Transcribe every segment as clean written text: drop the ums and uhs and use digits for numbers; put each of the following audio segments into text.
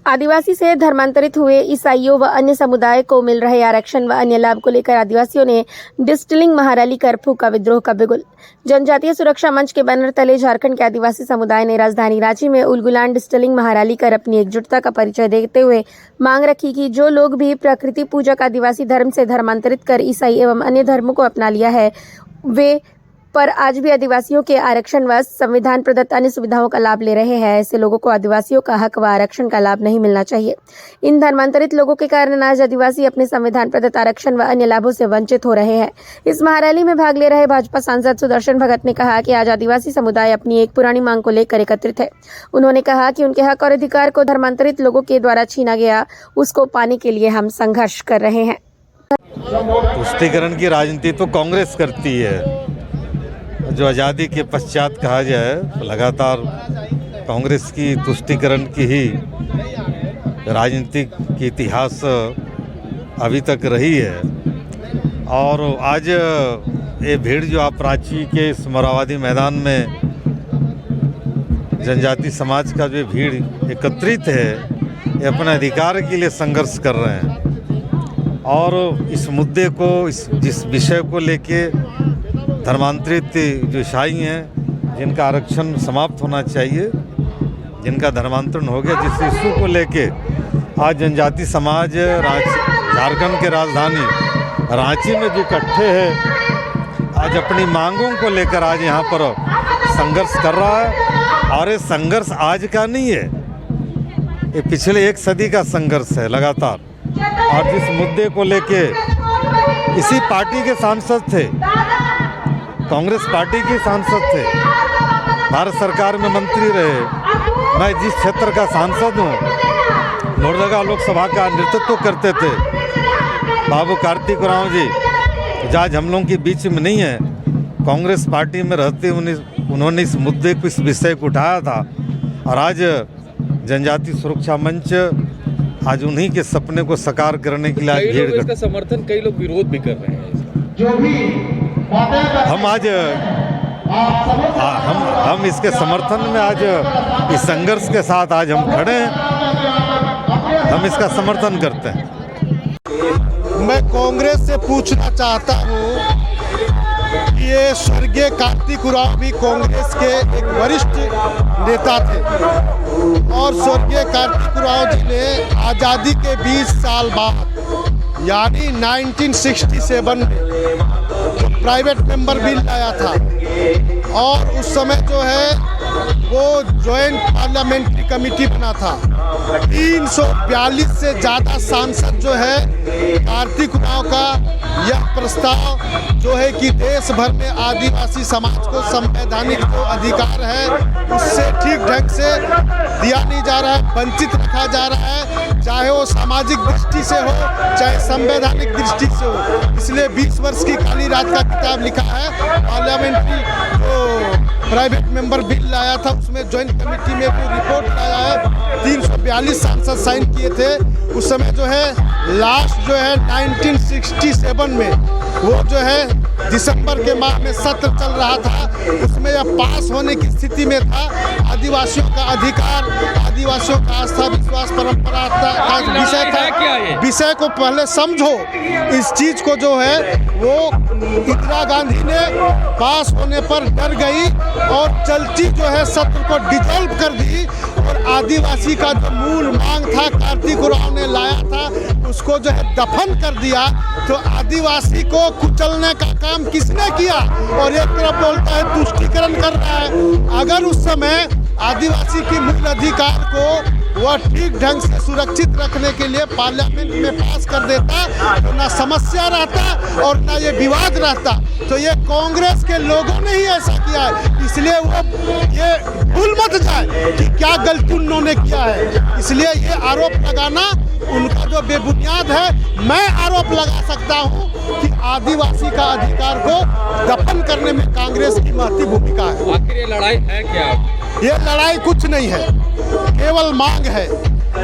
आदिवासी से धर्मांतरित हुए ईसाइयों व अन्य समुदाय को मिल रहे आरक्षण व अन्य लाभ को लेकर आदिवासियों ने डिस्टिलिंग महारैली कर फूका विद्रोह का बिगुल। जनजातीय सुरक्षा मंच के बैनर तले झारखंड के आदिवासी समुदाय ने राजधानी रांची में उलगुलान डिस्टिलिंग महारैली कर अपनी एकजुटता का परिचय देते हुए मांग रखी कि जो लोग भी प्रकृति पूजक आदिवासी धर्म से धर्मांतरित कर ईसाई एवं अन्य धर्मों को अपना लिया है वे पर आज भी आदिवासियों के आरक्षण व संविधान प्रदत्त अन्य सुविधाओं का लाभ ले रहे हैं। ऐसे लोगों को आदिवासियों का हक व आरक्षण का लाभ नहीं मिलना चाहिए। इन धर्मांतरित लोगों के कारण आज आदिवासी अपने संविधान प्रदत्त आरक्षण व अन्य लाभों से वंचित हो रहे हैं। इस महारैली में भाग ले रहे भाजपा सांसद सुदर्शन भगत ने कहा कि आज आदिवासी समुदाय अपनी एक पुरानी मांग को लेकर एकत्रित है। उन्होंने कहा कि उनके हक और अधिकार को धर्मांतरित लोगों के द्वारा छीना गया, उसको पाने के लिए हम संघर्ष कर रहे हैं। तुष्टीकरण की राजनीति तो कांग्रेस करती है। जो आज़ादी के पश्चात कहा जाए तो लगातार कांग्रेस की तुष्टीकरण की ही राजनीतिक की इतिहास अभी तक रही है। और आज ये भीड़ जो आप रांची के इस मोरहाबादी मैदान में जनजाति समाज का जो भीड़ एकत्रित है, ये अपने अधिकार के लिए संघर्ष कर रहे हैं। और इस मुद्दे को जिस विषय को लेके धर्मांतरित जो ईसाई हैं, जिनका आरक्षण समाप्त होना चाहिए, जिनका धर्मांतरण हो गया, जिस इशू को लेके आज जनजाति समाज झारखंड के राजधानी रांची में जो इकट्ठे हैं, आज अपनी मांगों को लेकर आज यहाँ पर संघर्ष कर रहा है। और ये संघर्ष आज का नहीं है, ये पिछले एक सदी का संघर्ष है लगातार। और जिस मुद्दे को लेके इसी पार्टी के सांसद थे, कांग्रेस पार्टी के सांसद थे, भारत सरकार में मंत्री रहे। मैं जिस क्षेत्र का सांसद हूँ, लोहरदगा लोकसभा का नेतृत्व करते थे बाबू कार्तिक उरांव जी, जो आज हम लोगों के बीच में नहीं है। कांग्रेस पार्टी में रहते उन्होंने इस मुद्दे को, इस विषय को उठाया था। और आज जनजातीय सुरक्षा मंच आज उन्हीं के सपने को साकार करने के लिए आज भीड़ इसका समर्थन, कई लोग विरोध भी कर रहे हैं। जो भी हम इसके समर्थन में आज इस संघर्ष के साथ आज हम खड़े हैं। हम इसका समर्थन करते हैं। मैं कांग्रेस से पूछना चाहता हूँ कि ये स्वर्गीय कार्तिक उरांव भी कांग्रेस के एक वरिष्ठ नेता थे और स्वर्गीय कार्तिक उरांव जी ने आज़ादी के 20 साल बाद यानी 1967 में प्राइवेट मेंबर बिल लाया था। और उस समय जो है वो जॉइंट पार्लियामेंट्री कमेटी बना था। 342 से ज़्यादा सांसद जो है कार्तिक उरांव का यह प्रस्ताव जो है कि देश भर में आदिवासी समाज को संवैधानिक जो अधिकार है उससे ठीक ढंग से दिया नहीं जा रहा है, वंचित रखा जा रहा है, चाहे वो सामाजिक दृष्टि से हो चाहे संवैधानिक दृष्टि से हो। इसलिए 20 वर्ष की काली रात का किताब लिखा है। पार्लियामेंट्री जो प्राइवेट मेंबर बिल लाया था उसमें ज्वाइंट कमेटी में कोई रिपोर्ट लाया है। 342 सांसद साइन किए थे। उस समय जो है लास्ट जो है 1967 में वो जो है दिसंबर के माह में सत्र चल रहा था, उसमें यह पास होने की स्थिति में था। आदिवासियों का अधिकार, आदिवासियों का आस्था विश्वास परंपरा का विषय था। विषय को पहले समझो। इस चीज को जो है वो इंदिरा गांधी ने पास होने पर डर गई और चलती जो है सत्र को डिसॉल्व कर दी। और आदिवासी का जो मूल मांग था कार्तिक उरांव ने लाया था उसको जो है दफन कर दिया। तो आदिवासी को कुचलने का काम किसने किया? और एक तरफ बोलता है तुष्टीकरण कर रहा है। अगर उस समय आदिवासी की मूल अधिकार को वह ठीक ढंग से सुरक्षित रखने के लिए पार्लियामेंट में पास कर देता तो ना समस्या रहता और ना ये विवाद रहता। तो ये कांग्रेस के लोगों ने ही ऐसा किया है, इसलिए वो ये भूल मत जाए कि क्या गलती उन्होंने किया है। इसलिए ये आरोप लगाना उनका जो बेबुनियाद है। मैं आरोप लगा सकता हूँ कि आदिवासी का अधिकार को दफन करने में कांग्रेस की महत्वपूर्ण भूमिका है। आखिर ये लड़ाई है क्या? ये लड़ाई कुछ नहीं है, केवल मांग है।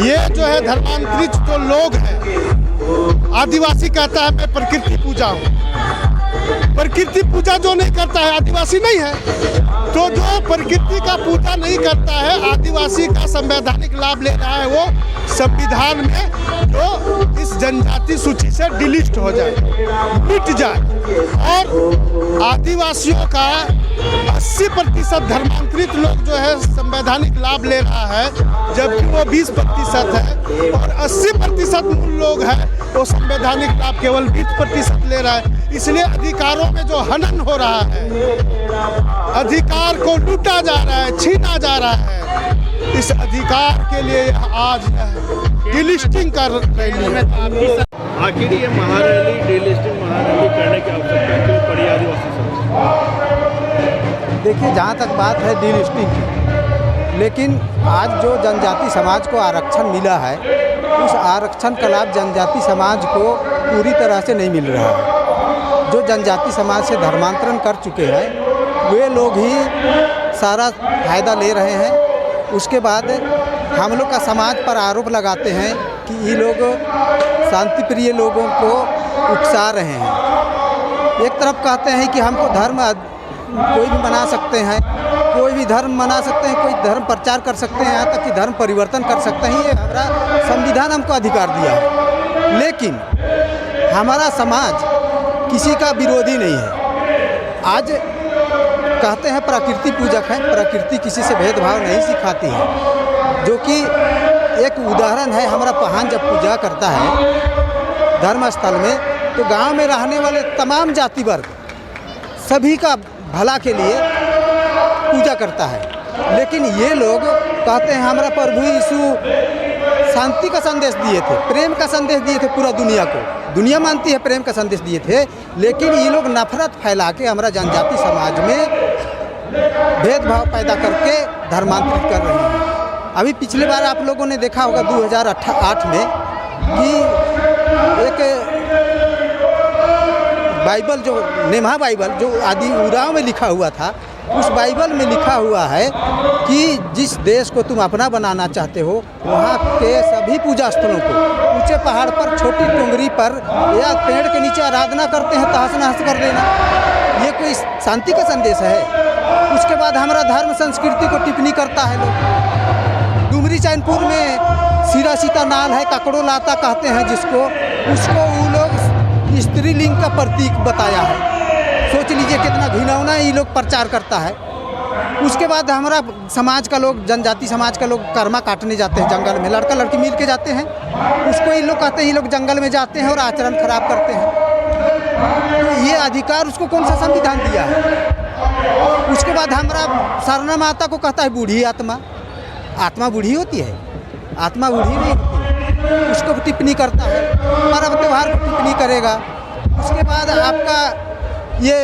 ये जो है धर्मांतरित जो लोग हैं, आदिवासी कहता है मैं प्रकृति पूजा हूँ। प्रकृति पूजा जो नहीं करता है आदिवासी नहीं है। तो जो प्रकृति का पूजा नहीं करता है, आदिवासी का संवैधानिक लाभ ले रहा है, वो संविधान में जो इस जनजाति सूची से डिलीट हो जाए, मिट जाए और आदिवासियों का 80% धर्मांतरित लोग जो है संवैधानिक लाभ ले रहा है, जबकि वो 20% है और 80% मूल लोग हैं वो संवैधानिक लाभ केवल 20% ले रहा है। इसलिए अधिकारों में जो हनन हो रहा है, अधिकार को लूटा जा रहा है, छीना जा रहा है, इस अधिकार के लिए आज डिलिस्टिंग कर रही है। आखिर ये महारैली, डिलिस्टिंग महारैली करने की आवश्यकता क्यों पड़ी आदिवासी समाज? देखिए, जहाँ तक बात है डिलिस्टिंग की, लेकिन आज जो जनजाति समाज को आरक्षण मिला है, उस आरक्षण का लाभ जनजाति समाज को पूरी तरह से नहीं मिल रहा है। जो जनजाति समाज से धर्मांतरण कर चुके हैं वे लोग ही सारा फायदा ले रहे हैं। उसके बाद हम लोग का समाज पर आरोप लगाते हैं कि ये लोग शांतिप्रिय लोगों को उकसा रहे हैं। एक तरफ कहते हैं कि हमको धर्म कोई भी मना सकते हैं, कोई भी धर्म मना सकते हैं, कोई धर्म प्रचार कर सकते हैं, यहाँ तक कि धर्म परिवर्तन कर सकते हैं, ये हमारा संविधान हमको अधिकार दिया है। लेकिन हमारा समाज किसी का विरोधी नहीं है। आज कहते हैं प्रकृति पूजक है, प्रकृति किसी से भेदभाव नहीं सिखाती है, जो कि एक उदाहरण है। हमारा पहान जब पूजा करता है धर्म स्थल में, तो गांव में रहने वाले तमाम जाति वर्ग सभी का भला के लिए पूजा करता है। लेकिन ये लोग कहते हैं हमारा प्रभु यीशु शांति का संदेश दिए थे, प्रेम का संदेश दिए थे पूरा दुनिया को। दुनिया मानती है प्रेम का संदेश दिए थे, लेकिन ये लोग नफरत फैला के हमारा जनजाति समाज में भेदभाव पैदा करके धर्मांतरित कर रहे हैं। अभी पिछले बार आप लोगों ने देखा होगा 2008 में कि एक बाइबल, जो नेमा बाइबल, जो आदि उराव में लिखा हुआ था, उस बाइबल में लिखा हुआ है कि जिस देश को तुम अपना बनाना चाहते हो, वहाँ के सभी पूजा स्थलों को ऊंचे पहाड़ पर, छोटी टोंगरी पर या पेड़ के नीचे आराधना करते हैं, तहस नहस कर देना, ये कोई शांति का संदेश है? उसके बाद हमारा धर्म संस्कृति को टिप्पणी करता है लोग। डुमरी चैनपुर में सीरा सीता नाल है, ककड़ो लाता कहते हैं जिसको, उसको वो लोग स्त्रीलिंग का प्रतीक बताया है। सोच लीजिए कितना घिनौना ये लोग प्रचार करता है। उसके बाद हमारा समाज का लोग, जनजाति समाज का लोग कर्मा काटने जाते हैं जंगल में, लड़का लड़की मिल के जाते हैं, उसको ये लोग कहते हैं ये लोग जंगल में जाते हैं और आचरण खराब करते हैं। तो ये अधिकार उसको कौन सा संविधान दिया है? उसके बाद हमारा सरना माता को कहता है बूढ़ी आत्मा। आत्मा बूढ़ी होती है? आत्मा बूढ़ी नहीं होती, उसको टिप्पणी करता है, पर्व त्यौहार को टिप्पणी करेगा। उसके बाद आपका ये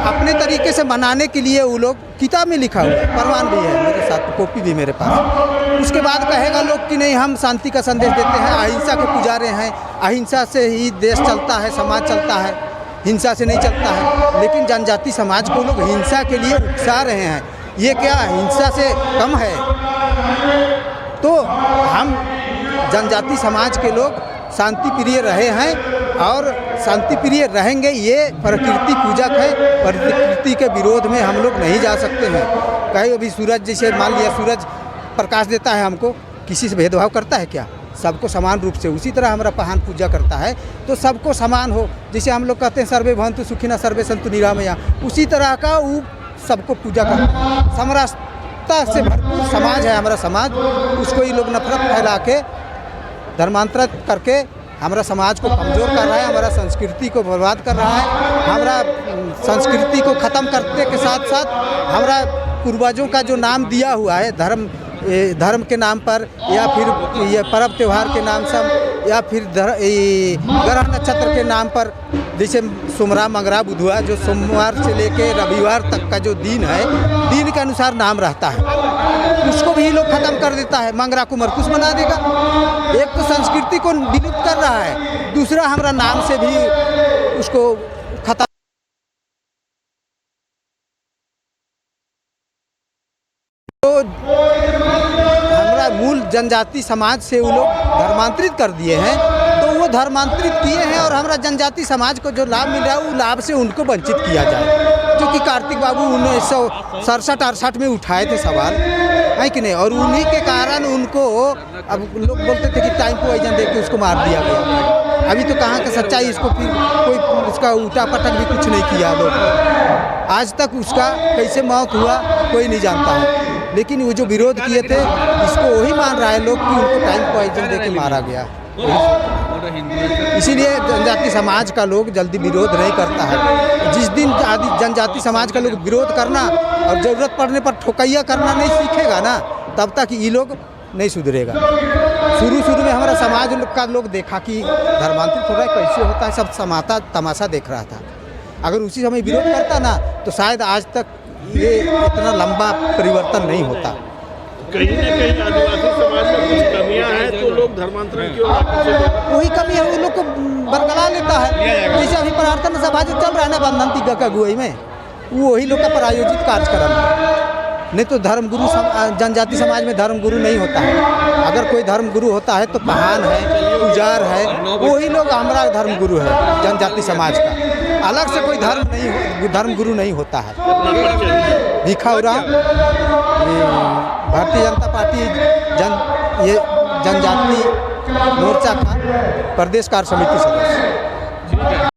अपने तरीके से मनाने के लिए वो लोग, किताब में लिखा हुआ है, प्रमाण भी है मेरे साथ, कॉपी भी मेरे पास। उसके बाद कहेगा लोग कि नहीं हम शांति का संदेश देते हैं, अहिंसा के पुजारी हैं, अहिंसा से ही देश चलता है, समाज चलता है, हिंसा से नहीं चलता है। लेकिन जनजाति समाज को लोग हिंसा के लिए उकसा रहे हैं। ये क्या हिंसा से कम है? तो हम जनजाति समाज के लोग शांति प्रिय रहे हैं और शांति प्रिय रहेंगे। ये प्रकृति पूजक है, प्रकृति के विरोध में हम लोग नहीं जा सकते हैं। कहीं अभी सूरज, जैसे मान लिया सूरज प्रकाश देता है हमको, किसी से भेदभाव करता है क्या? सबको समान रूप से। उसी तरह हमारा पहान पूजा करता है तो सबको समान हो। जैसे हम लोग कहते हैं सर्वे भवन्तु सुखिनः सर्वे सन्तु निरामया, उसी तरह का वो सबको पूजा करता है। समरसता से भरपूर समाज है हमारा समाज, उसको ये लोग नफरत फैला के, धर्मांतरित करके हमारा समाज को कमज़ोर कर रहा है, हमारा संस्कृति को बर्बाद कर रहा है। हमारा संस्कृति को ख़त्म करने के साथ साथ हमारा पूर्वजों का जो नाम दिया हुआ है, धर्म के नाम पर, या फिर ये पर्व त्यौहार के नाम से, या फिर ग्रह नक्षत्र के नाम पर, जैसे सोमरा, मंगरा, बुधवार, जो सोमवार से लेके रविवार तक का जो दिन है, दिन के अनुसार नाम रहता है, उसको भी लोग ख़त्म कर देता है। मंगरा को मरकुस बना देगा। एक तो संस्कृति को विलुप्त कर रहा है, दूसरा हमारा नाम से भी उसको खत्म। तो हमारा मूल जनजाति समाज से वो लोग धर्मांतरित कर दिए हैं, तो वो धर्मांतरित किए हैं और हमारा जनजाति समाज को जो लाभ मिल रहा है वो लाभ से उनको वंचित किया जाए। जो कि कार्तिक बाबू 1967-68 में उठाए थे सवाल, है कि नहीं, और उन्हीं के कारण उनको अब लोग बोलते थे कि टाइम को एजेंट दे के उसको मार दिया गया। अभी तो कहाँ का सच्चाई, इसको फिर कोई उसका उल्टा पटक भी कुछ नहीं किया लोग। आज तक उसका कैसे मौत हुआ कोई नहीं जानता है, लेकिन वो जो विरोध किए थे इसको वही मान रहा है लोग कि उनको टाइम को एजेंट दे के मारा गया। इसीलिए जनजाति समाज का लोग जल्दी विरोध नहीं करता है। जिस दिन आदि जनजाति समाज का लोग विरोध करना और ज़रूरत पड़ने पर ठोकैया करना नहीं सीखेगा ना, तब तक ये लोग नहीं सुधरेगा। शुरू में हमारा समाज का लोग देखा कि धर्मांतरण थोड़ा कैसे होता है, सब समाता तमाशा देख रहा था। अगर उसी समय विरोध करता ना तो शायद आज तक ये इतना लंबा परिवर्तन नहीं होता। कहीं ना कहीं आदिवासी समाज में कुछ कमियां हैं तो लोग धर्मांतरण की ओर वही कमी है, वो लोग को बरकरार लेता है। जैसे अभी प्रार्थना सभा जो चल रहा है ना बंधन तिग्गा का अगुवाई में, वो वही लोग का प्रायोजित कार्यक्रम है। नहीं तो धर्मगुरु जनजाति समाज में धर्मगुरु नहीं होता है। अगर कोई धर्मगुरु होता है तो महान है, पुजार है, वही लोग हमारा धर्मगुरु है जनजाति समाज का। अलग से कोई धर्मगुरु नहीं होता है। भीखा उरांव, भारतीय जनता पार्टी जनजाति मोर्चा का प्रदेश कार्य समिति सदस्य।